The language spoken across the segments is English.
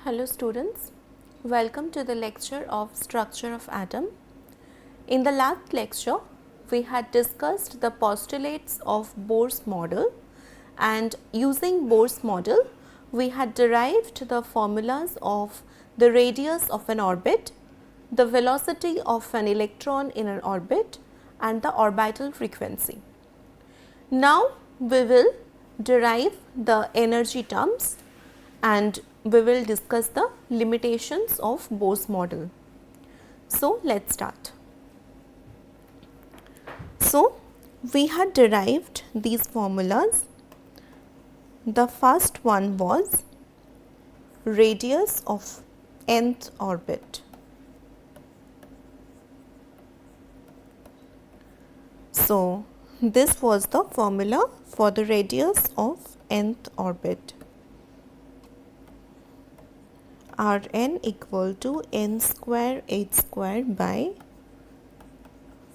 Hello students, welcome to the lecture of Structure of Atom. In the last lecture, we had discussed the postulates of Bohr's model, and using Bohr's model, we had derived the formulas of the radius of an orbit, the velocity of an electron in an orbit, and the orbital frequency. Now, we will derive the energy terms and we will discuss the limitations of Bohr's model. So, let us start. So, we had derived these formulas. The first one was radius of nth orbit. So, this was the formula for the radius of nth orbit. Rn equal to n square h square by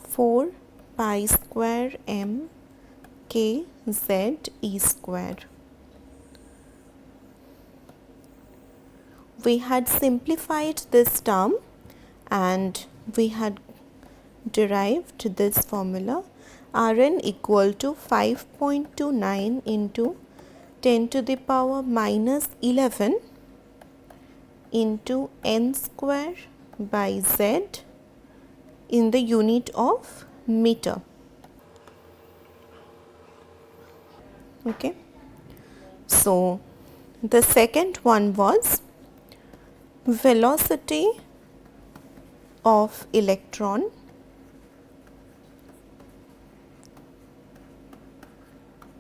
4 pi square m k z e square. We had simplified this term and we had derived this formula. Rn equal to 5.29 into 10 to the power minus 11 into n square by z in the unit of meter. Okay. So, the second one was velocity of electron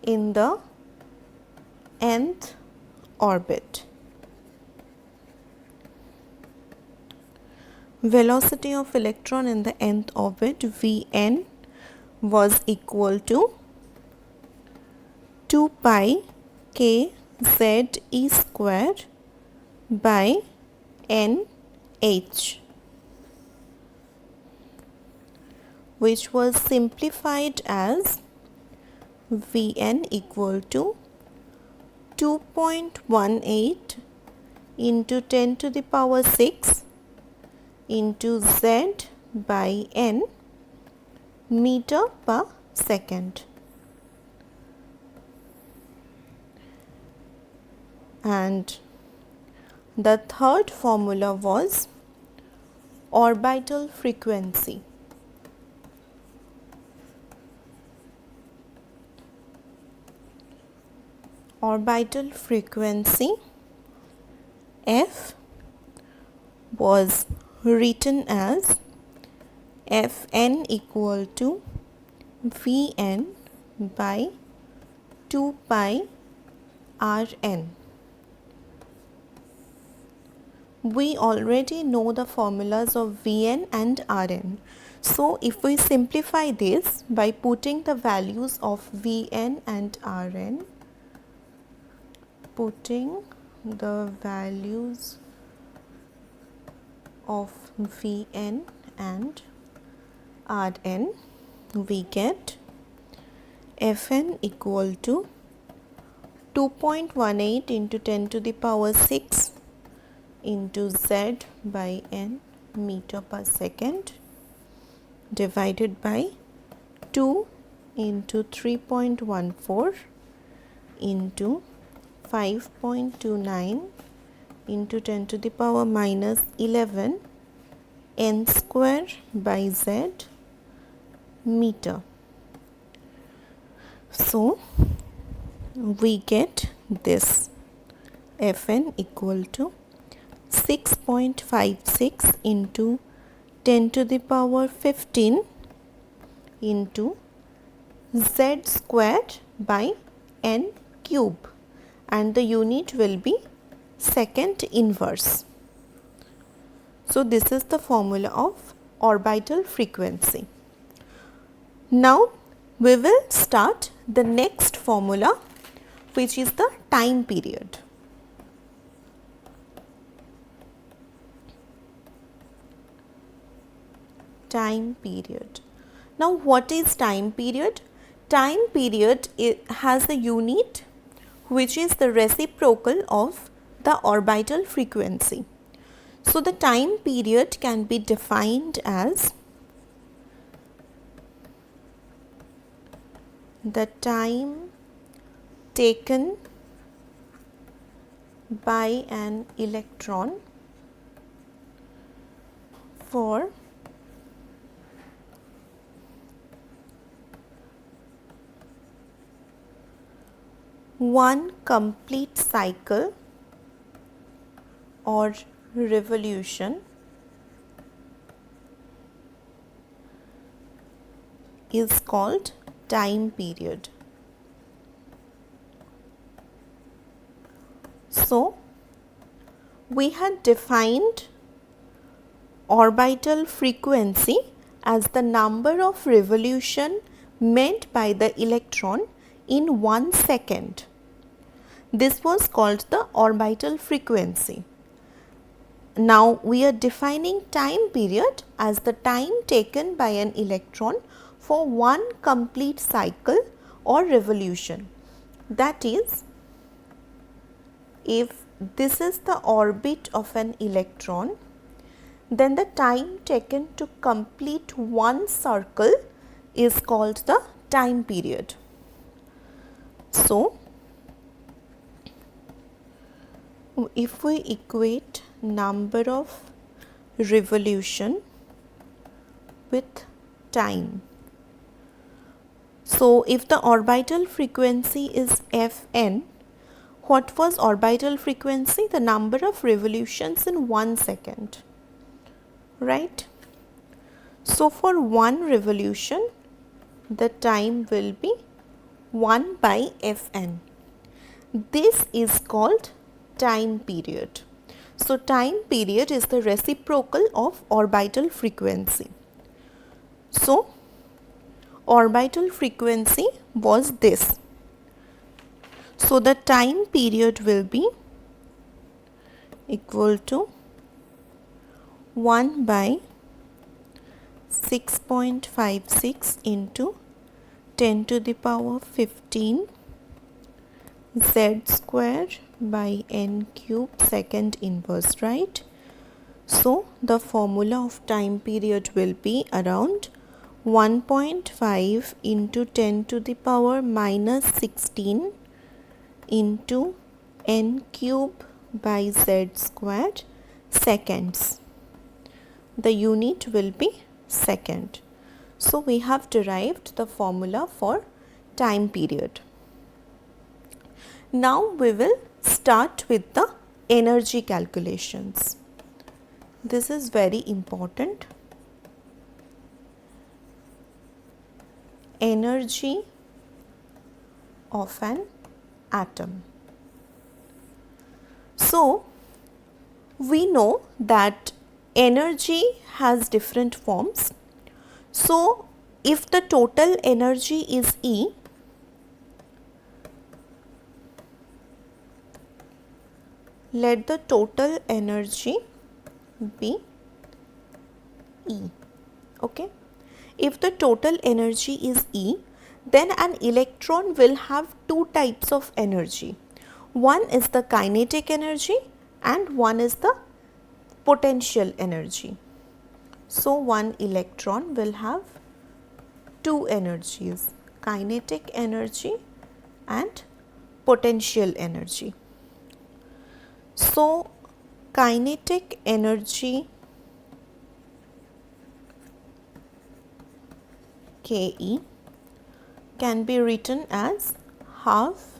in the nth orbit. Velocity of electron in the nth orbit Vn was equal to 2 pi k z e square by n h, which was simplified as Vn equal to 2.18 into 10 to the power 6 into z by n meter per second. And the third formula was orbital frequency. Orbital frequency F was written as Fn equal to Vn by 2 pi Rn. We already know the formulas of Vn and Rn. So, if we simplify this by putting the values of Vn and Rn, putting the values of Vn and Rn, we get Fn equal to 2.18 into 10 to the power 6 into z by n meter per second divided by 2 into 3.14 into 5.29 into 10 to the power minus 11 n square by z meter. So, we get this Fn equal to 6.56 into 10 to the power 15 into z squared by n cube, and the unit will be second inverse. So, this is the formula of orbital frequency. Now, we will start the next formula, which is the time period. Time period. Now, what is time period? Time period has a unit which is the reciprocal of the orbital frequency. So the time period can be defined as the time taken by an electron for one complete cycle or revolution is called time period. So, we had defined orbital frequency as the number of revolution made by the electron in 1 second. This was called the orbital frequency. Now, we are defining time period as the time taken by an electron for one complete cycle or revolution. That is, if this is the orbit of an electron, then the time taken to complete one circle is called the time period. So, if we equate number of revolution with time, so if the orbital frequency is Fn, what was orbital frequency? The number of revolutions in 1 second, right? So for one revolution, the time will be 1 by Fn. This is called time period. So time period is the reciprocal of orbital frequency. So orbital frequency was this. So the time period will be equal to 1 by 6.56 into 10 to the power 15 z square by n cube second inverse, right? So the formula of time period will be around 1.5 into 10 to the power minus 16 into n cube by z square seconds. The unit will be second. So we have derived the formula for time period. Now we will start with the energy calculations. This is very important. Energy of an atom. So we know that energy has different forms. So if the total energy is E, let the total energy be E. Okay. If the total energy is E, then an electron will have two types of energy. One is the kinetic energy and one is the potential energy. So one electron will have two energies, kinetic energy and potential energy. So kinetic energy Ke can be written as half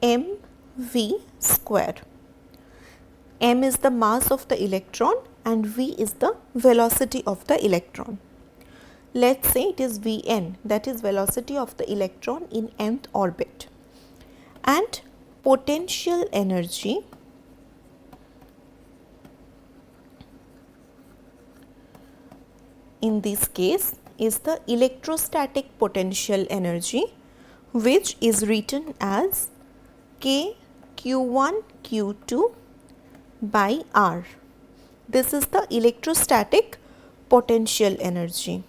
mv square. M is the mass of the electron and v is the velocity of the electron. Let's say it is Vn, that is velocity of the electron in nth orbit. And potential energy in this case is the electrostatic potential energy, which is written as K Q1 Q2 by R. This is the electrostatic potential energy.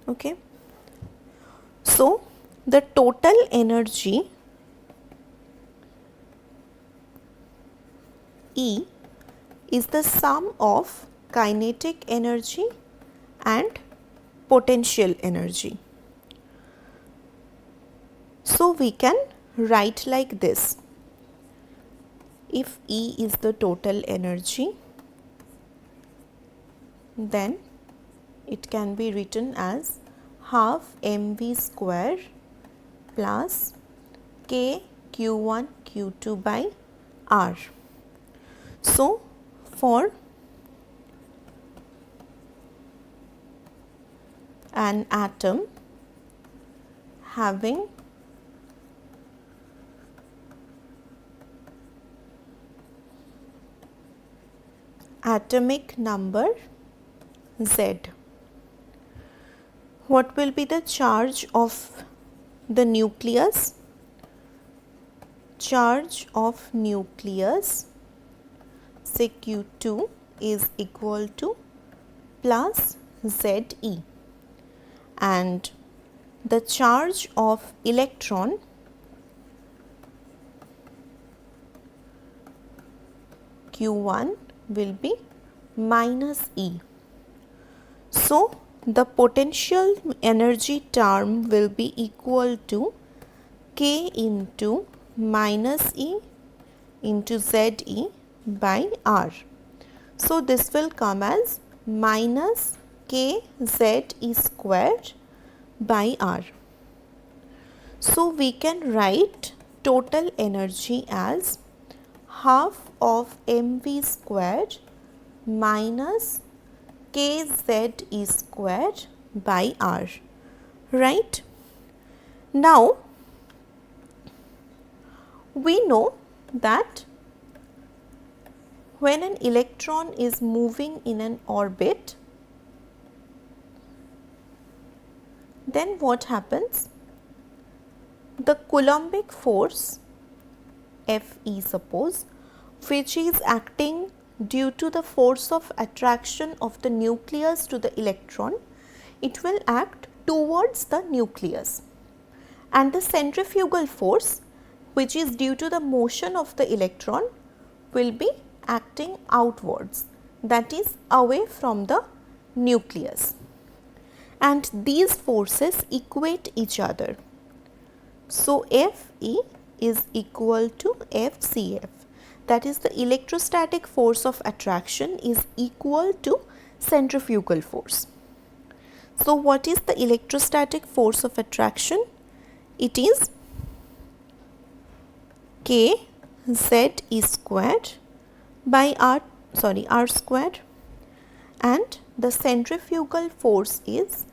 Okay. So the total energy E is the sum of kinetic energy and potential energy. So we can write like this. If E is the total energy, then it can be written as half mv square plus k q1 q2 by r. So for an atom having atomic number Z, what will be the charge of the nucleus? Charge of nucleus, say Q2, is equal to plus Ze, and the charge of electron, Q1, will be minus E. So the potential energy term will be equal to K into minus E into Ze by R. So this will come as minus KZe squared by R. So we can write total energy as half of mv squared minus kze squared by R, right? Now we know that when an electron is moving in an orbit, then what happens? The Coulombic force Fe, suppose, which is acting due to the force of attraction of the nucleus to the electron, it will act towards the nucleus, and the centrifugal force, which is due to the motion of the electron, will be acting outwards, that is away from the nucleus, and these forces equate each other. So Fe is equal to FCF, that is the electrostatic force of attraction is equal to centrifugal force. So what is the electrostatic force of attraction? It is Kze squared by R squared, and the centrifugal force is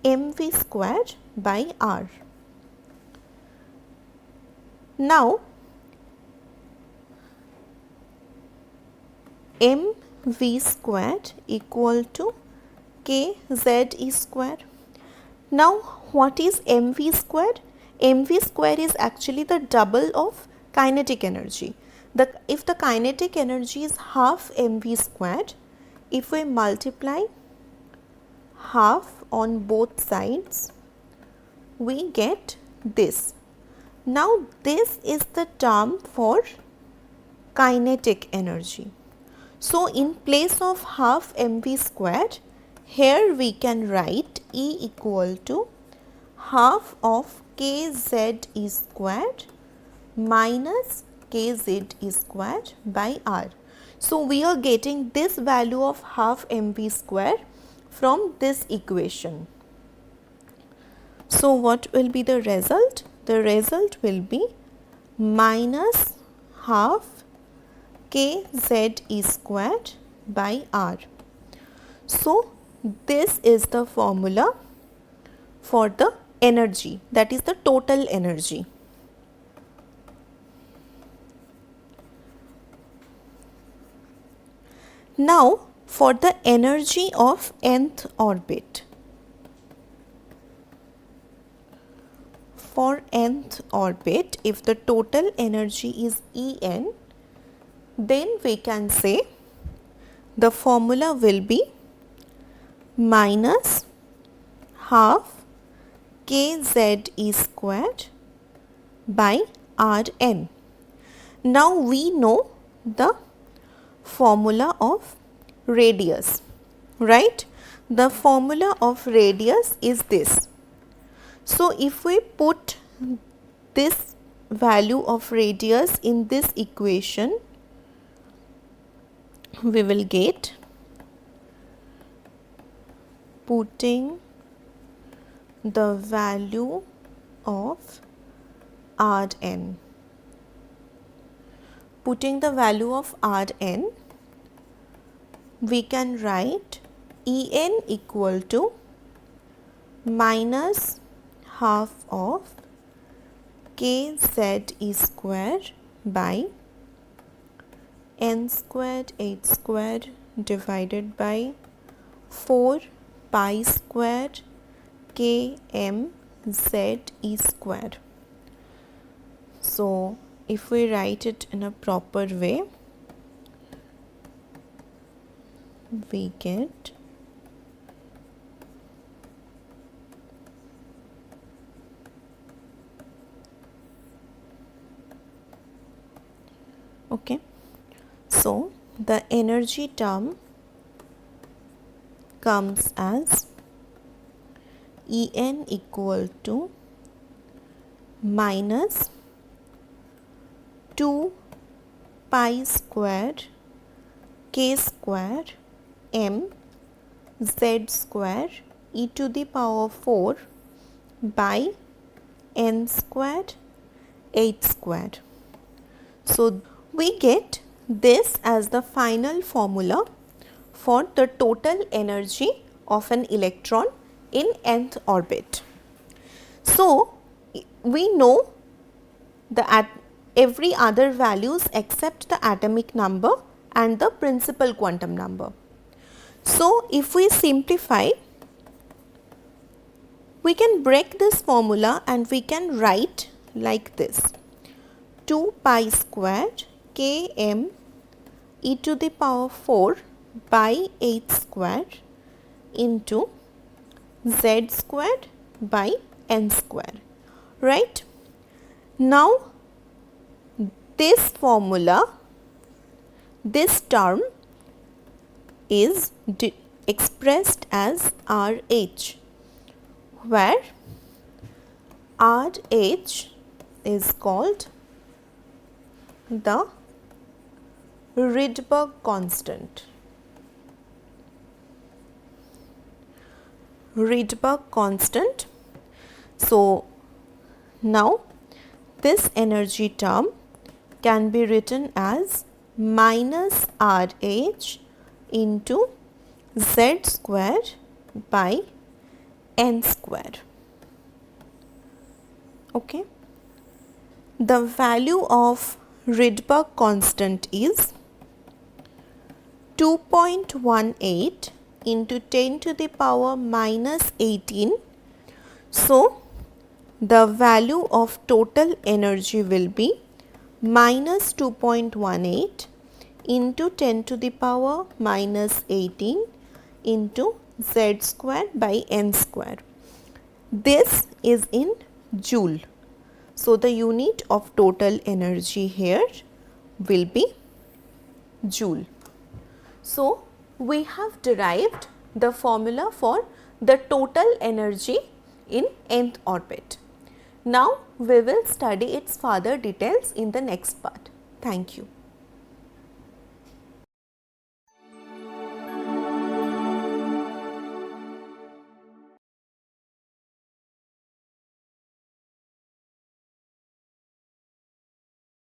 mv squared by R. Now mv squared equal to kze squared. Now what is mv squared? Mv square is actually the double of kinetic energy. If the kinetic energy is half mv squared, if we multiply half on both sides, we get this. Now this is the term for kinetic energy. So in place of half mv squared, here we can write E equal to half of kze squared minus kz squared by R. So we are getting this value of half mv square from this equation. So what will be the result? The result will be minus half kze squared by R. So this is the formula for the energy, that is the total energy. Now for the energy of nth orbit. For nth orbit, if the total energy is En, then we can say the formula will be minus half kZe squared by Rn. Now we know the formula of radius, right? The formula of radius is this. So if we put this value of radius in this equation, we will get, putting the value of Rn. Putting the value of Rn, we can write En equal to minus half of kZe squared by n squared h squared divided by 4 pi squared kmze squared. So if we write it in a proper way, we get okay. So the energy term comes as En equal to minus 2 pi squared k squared m z square e to the power 4 by n squared h squared. So we get this as the final formula for the total energy of an electron in nth orbit. So we know every other values except the atomic number and the principal quantum number. So if we simplify, we can break this formula and we can write like this: 2 pi squared km e to the power 4 by h squared into z squared by n square, right? Now this formula, this term is expressed as RH, where RH is called the Rydberg constant. Rydberg constant. So now this energy term can be written as minus RH into z square by n square. Okay. The value of Rydberg constant is 2.18 into 10 to the power minus 18. So the value of total energy will be minus 2.18 into 10 to the power minus 18 into z square by n square. This is in joule. So the unit of total energy here will be joule. So we have derived the formula for the total energy in nth orbit. Now we will study its further details in the next part. Thank you.